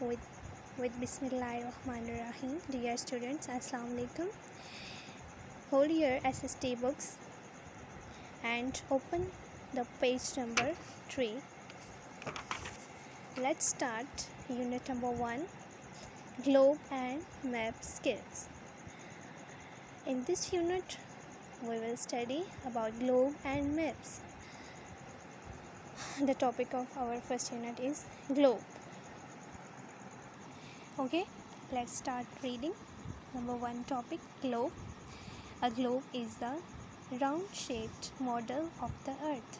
with Bismillahirrahmanirrahim. Dear students, Assalamu alaikum. Hold your SST books and open the page number 3. Let's start unit number 1, Globe and Map Skills. In this unit, we will study about globe and maps. The topic of our first unit is globe. Okay, let's start reading. Number 1 topic, globe. A globe is the round-shaped model of the earth.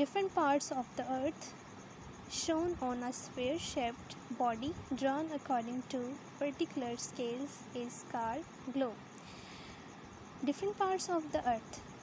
Different parts of the earth shown on a sphere-shaped body drawn according to particular scales is called globe. Different parts of the earth,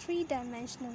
3-dimensional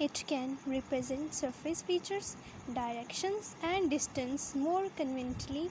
it can represent surface features, directions and distance more conveniently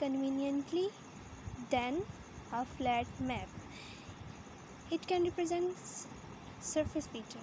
conveniently than a flat map. It can represent surface feature,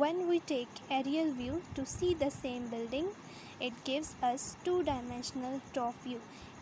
when we take aerial view to see the same building, it gives us 2-dimensional top view.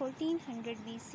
1400 BC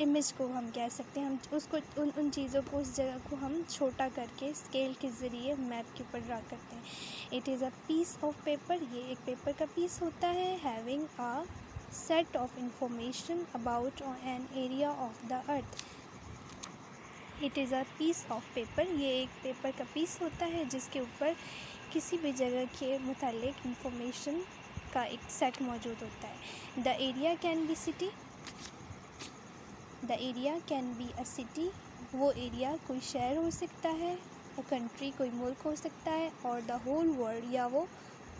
image کو ہم کہہ سکتے ہیں، ہم اس کو ان چیزوں کو اس جگہ کو ہم چھوٹا کر کے اسکیل کے ذریعے میپ کے اوپر ڈرا کرتے ہیں۔ It is a piece of paper, یہ ایک پیپر کا پیس ہوتا ہے، having a set of information about an area of the earth. It is a piece of paper, یہ ایک پیپر کا پیس ہوتا ہے جس کے اوپر کسی بھی جگہ کے متعلق انفارمیشن کا ایک سیٹ موجود ہوتا ہے۔ The area can be city, the area can be a city, وہ ایریا کوئی شہر ہو سکتا ہے، اے کنٹری کوئی ملک ہو سکتا ہے، اور دا ہول ورلڈ یا وہ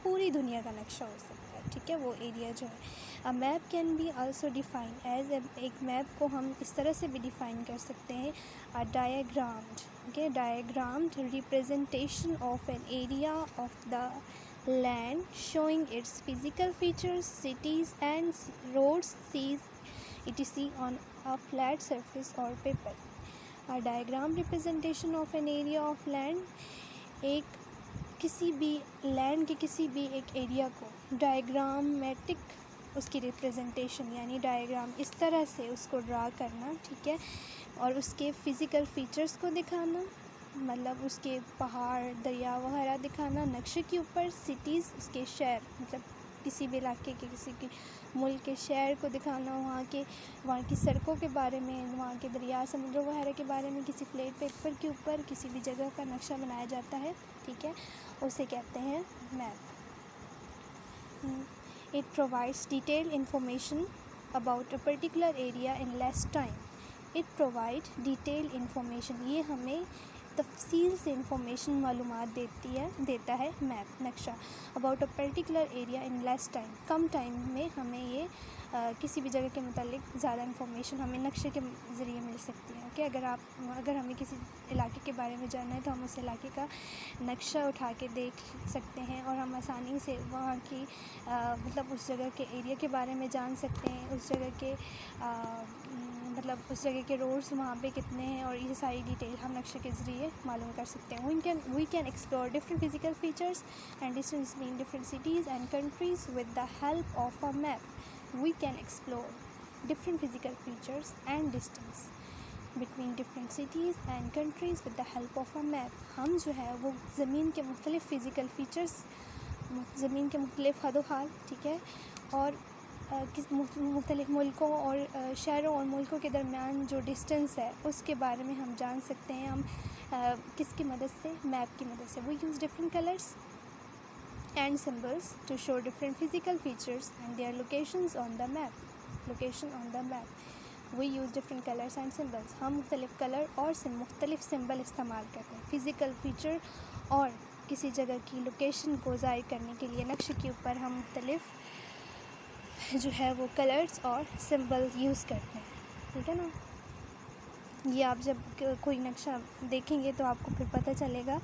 پوری دنیا کا نقشہ ہو سکتا ہے، ٹھیک ہے، وہ ایریا جو ہے۔ A map can be also define as, ایک میپ کو ہم اس طرح سے بھی ڈیفائن کر سکتے ہیں، a diagrammed, okay, diagrammed representation of an area of the land showing its physical features, cities and roads, seas etc on a flat surface or paper۔ A diagram representation of an area of land، ایک کسی بھی land کے کسی بھی ایک area کو ڈائیگرامیٹک اس کی representation یعنی ڈائیگرام اس طرح سے اس کو ڈرا کرنا، ٹھیک ہے، اور اس کے فزیکل فیچرز کو دکھانا، مطلب اس کے پہاڑ دریا وغیرہ دکھانا نقشے کے اوپر، سٹیز اس کے شہر، مطلب کسی بھی علاقے کے کسی کے ملک کے شہر کو دکھانا، وہاں کی سڑکوں کے بارے میں، وہاں کے دریا سمندروں وغیرہ کے بارے میں کسی فلیٹ پیپر کے اوپر کسی بھی جگہ کا نقشہ بنایا جاتا ہے، ٹھیک ہے، اسے کہتے ہیں map. It provides detail information about a particular area in less time. It provide detail information, یہ ہمیں تفصیل سے انفارمیشن معلومات دیتا ہے میپ، نقشہ، about a particular area in less time, come time میں ہمیں یہ کسی بھی جگہ کے متعلق زیادہ انفارمیشن ہمیں نقشے کے ذریعے مل سکتی ہے، کہ اگر ہمیں کسی علاقے کے بارے میں جاننا ہے تو ہم اس علاقے کا نقشہ اٹھا کے دیکھ سکتے ہیں اور ہم آسانی سے وہاں کی مطلب اس جگہ کے ایریا کے بارے میں جان سکتے ہیں، اس جگہ کے مطلب اس جگہ کے روڈس وہاں پہ کتنے ہیں، اور یہ ساری ڈیٹیل ہم نقشے کے ذریعے معلوم کر سکتے ہیں۔ We can explore different physical features and distance between different cities and countries with the help of a map. We can explore different physical features and distance between different cities and countries with the help of a map. ہم جو ہے وہ زمین کے مختلف physical features, زمین کے مختلف حد و حال، ٹھیک ہے، اور مختلف ملکوں اور شہروں اور ملکوں کے درمیان جو ڈسٹینس ہے اس کے بارے میں ہم جان سکتے ہیں، ہم کس کی مدد سے، میپ کی مدد سے۔ We use different colours and symbols to show different physical features and their locations on the map, location on the map. We use different colours and symbols, ہم مختلف کلر اور مختلف سمبل استعمال کرتے ہیں فزیکل فیچر اور کسی جگہ کی لوکیشن کو ظاہر کرنے کے لیے نقشے کے اوپر ہم مختلف جو ہے وہ کلرز اور سمبل یوز کرتے ہیں، ٹھیک ہے نا۔ یہ آپ جب کوئی نقشہ دیکھیں گے تو آپ کو پھر پتہ چلے گا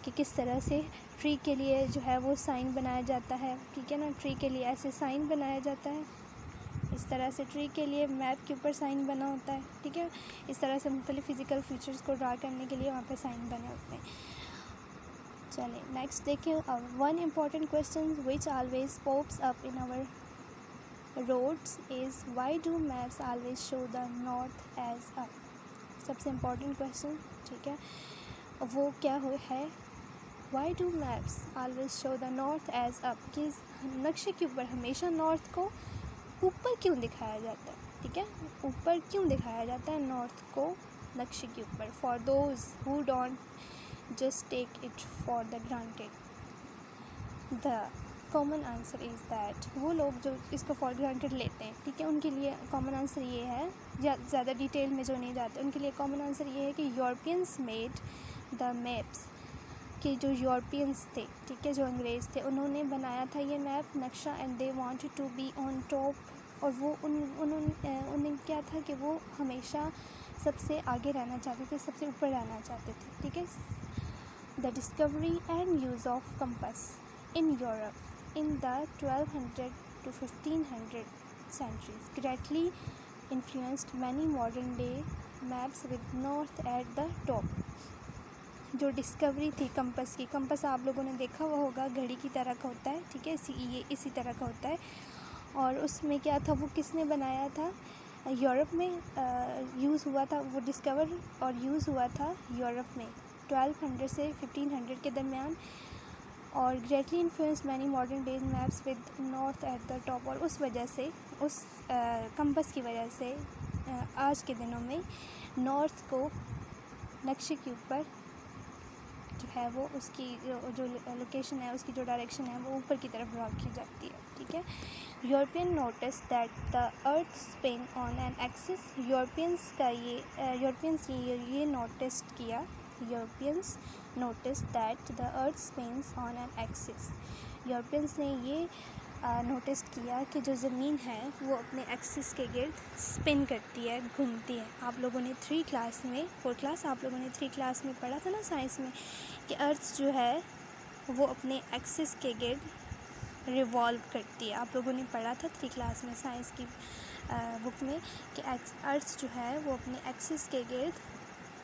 کہ کس طرح سے ٹری کے لیے جو ہے وہ سائن بنایا جاتا ہے، ٹھیک ہے نا، ٹری کے لیے ایسے سائن بنایا جاتا ہے، اس طرح سے ٹری کے لیے میپ کے اوپر سائن بنا ہوتا ہے، ٹھیک ہے، اس طرح سے مختلف فزیکل فیچرز کو ڈرا کرنے کے لیے وہاں پہ سائن بنے ہوتے ہیں۔ چلیں نیکسٹ دیکھیں، one important question which always pops up in our roads is why do maps always show the north as up؟ سب سے امپورٹنٹ کویسچن، ٹھیک ہے، وہ کیا ہے، why do maps always show the north as up، کہ نقشے کے اوپر ہمیشہ نارتھ کو اوپر کیوں دکھایا جاتا ہے، ٹھیک ہے، اوپر کیوں دکھایا جاتا ہے نارتھ کو نقشے کے اوپر۔ for those who don't just take it for the granted، the common answer is that، وہ لوگ جو اس کو فار گرانٹیڈ لیتے ہیں، ٹھیک ہے، ان کے لیے کامن آنسر یہ ہے، زیادہ ڈیٹیل میں جو نہیں جاتے ان کے لیے کامن آنسر یہ ہے کہ یورپینس میڈ دا میپس، کہ جو یورپینس تھے، ٹھیک ہے، جو انگریز تھے، انہوں نے بنایا تھا یہ میپ نقشہ، and they wanted to be on top, اور وہ انہیں کیا تھا کہ وہ ہمیشہ سب سے آگے رہنا چاہتے تھے، سب سے اوپر رہنا چاہتے تھے، ٹھیک ہے۔ The discovery and use of campus in Europe in the 1200 to 1500 centuries greatly influenced many modern day maps with north at the top۔ جو ڈسکوری تھی کمپس کی، کمپس آپ لوگوں نے دیکھا ہوا ہوگا، گھڑی کی طرح کا ہوتا ہے، ٹھیک ہے، یہ اسی طرح کا ہوتا ہے، اور اس میں کیا تھا، وہ کس نے بنایا تھا، یورپ میں یوز ہوا تھا، وہ ڈسکور اور یوز ہوا تھا یورپ میں 1200 سے 1500 کے درمیان، اور greatly influence many modern days maps with north at the top, اور اس وجہ سے، اس کمپس کی وجہ سے آج کے دنوں میں نارتھ کو نقشے کے اوپر جو ہے وہ اس کی جو لوکیشن ہے، اس کی جو ڈائریکشن ہے وہ اوپر کی طرف ڈرا کی جاتی ہے، ٹھیک ہے۔ European notice that the earth spin on an axis, Europeans نے یہ نوٹس کیا، Europeans notice that the earth spins on an axis, Europeans نے یہ نوٹس کیا کہ جو زمین ہے وہ اپنے ایکسس کے گرد اسپن کرتی ہے، گھومتی ہے۔ آپ لوگوں نے 3 کلاس میں، 4 کلاس آپ لوگوں نے 3 کلاس میں پڑھا تھا نا سائنس میں، کہ ارتھ جو ہے وہ اپنے ایکسس کے گرد ریوالو کرتی ہے۔ آپ لوگوں نے پڑھا تھا 3 کلاس میں سائنس کی بک میں کہ ارتھ جو ہے وہ اپنے ایکسس کے گرد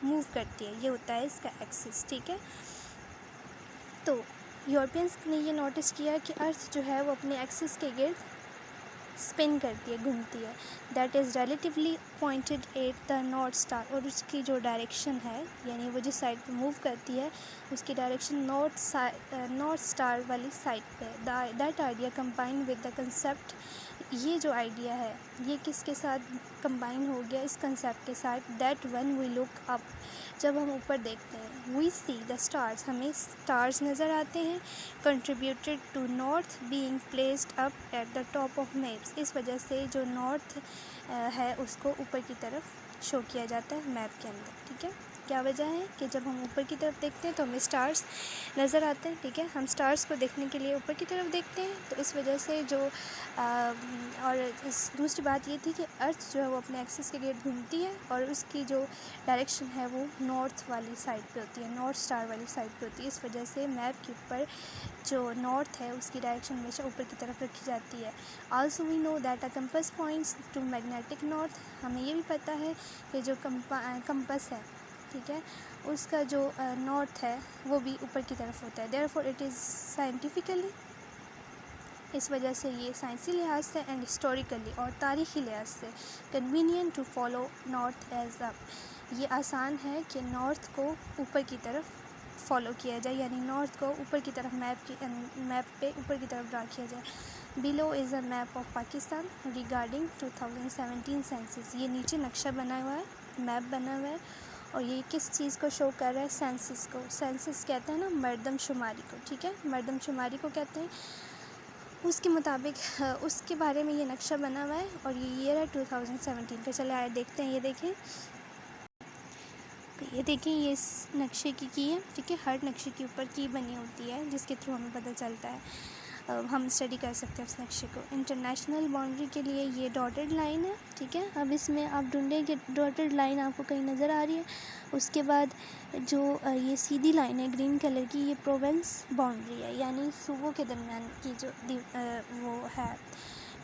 موو کرتی ہے، یہ ہوتا ہے اس کا ایکسس، ٹھیک ہے۔ تو یورپینس نے یہ نوٹس کیا کہ ارتھ جو ہے وہ اپنے ایکسس کے گرد اسپن کرتی ہے، گھومتی ہے، that is relatively pointed at the north star, اور اس کی جو ڈائریکشن ہے، یعنی وہ جس سائڈ پہ موو کرتی ہے اس کی ڈائریکشن نارتھ اسٹار والی سائڈ پہ۔ That idea combine with the concept, یہ جو آئیڈیا ہے یہ کس کے ساتھ کمبائن ہو گیا، اس کنسیپٹ کے ساتھ، دیٹ ون وی لک اپ، جب ہم اوپر دیکھتے ہیں، وی سی دا اسٹارز، ہمیں اسٹارز نظر آتے ہیں، contributed to north being placed up at the top of maps, اس وجہ سے جو نارتھ ہے اس کو اوپر کی طرف شو کیا جاتا ہے میپ کے اندر، ٹھیک ہے۔ کیا وجہ ہے کہ جب ہم اوپر کی طرف دیکھتے ہیں تو ہمیں اسٹارز نظر آتے ہیں، ٹھیک ہے، ہم اسٹارز کو دیکھنے کے لیے اوپر کی طرف دیکھتے ہیں، تو اس وجہ سے جو اور دوسری بات یہ تھی کہ ارتھ جو ہے وہ اپنے ایکسس کے گرد گھومتی ہے، اور اس کی جو ڈائریکشن ہے وہ نارتھ والی سائڈ پہ ہوتی ہے، نارتھ اسٹار والی سائڈ پہ ہوتی ہے، اس وجہ سے میپ کے اوپر جو نارتھ ہے اس کی ڈائریکشن ہمیشہ اوپر کی طرف رکھی جاتی ہے۔ Also we know that a compass points to magnetic north, ہمیں یہ بھی پتہ ہے کہ جو کمپس ہے، ٹھیک ہے، اس کا جو نارتھ ہے وہ بھی اوپر کی طرف ہوتا ہے، therefore it is scientifically, اس وجہ سے یہ سائنسی لحاظ سے اینڈ ہسٹوریکلی اور تاریخی لحاظ سے convenient to follow north as up, یہ آسان ہے کہ نارتھ کو اوپر کی طرف فالو کیا جائے، یعنی نارتھ کو اوپر کی طرف میپ پہ اوپر کی طرف ڈرا کیا جائے۔ Below is a map of Pakistan regarding 2017 census, یہ نیچے نقشہ بنا ہوا ہے، میپ بنا ہوا ہے، اور یہ کس چیز کو شو کر رہا ہے، سینسس کو، سینسس کہتے ہیں نا مردم شماری کو، ٹھیک ہے، مردم شماری کو کہتے ہیں، اس کے مطابق اس کے بارے میں یہ نقشہ بنا ہوا ہے، اور یہ ایئر ہے 2017 کا۔ چلے آئے دیکھتے ہیں، یہ دیکھیں یہ اس نقشے کی ہے، ٹھیک ہے، ہر نقشے کے اوپر کی بنی ہوتی ہے جس کے تھرو ہمیں پتہ چلتا ہے، ہم اسٹڈی کر سکتے ہیں اس نقشے کو۔ انٹرنیشنل باؤنڈری کے لیے یہ ڈاٹڈ لائن ہے، ٹھیک ہے، اب اس میں آپ ڈھونڈیں کہ ڈاٹڈ لائن آپ کو کہیں نظر آ رہی ہے، اس کے بعد جو یہ سیدھی لائن ہے گرین کلر کی، یہ پروونس باؤنڈری ہے، یعنی صوبوں کے درمیان کی جو وہ ہے،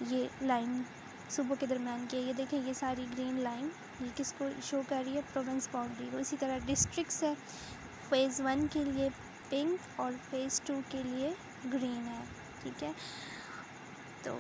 یہ لائن صوبوں کے درمیان کی ہے، یہ دیکھیں یہ ساری گرین لائن یہ کس کو شو کر رہی ہے، پروونس باؤنڈری کو۔ اسی طرح ڈسٹرکٹس ہے، فیز 1 کے لیے پنک اور فیز 2 کے لیے گرین ہے، ٹھیک ہے۔ تو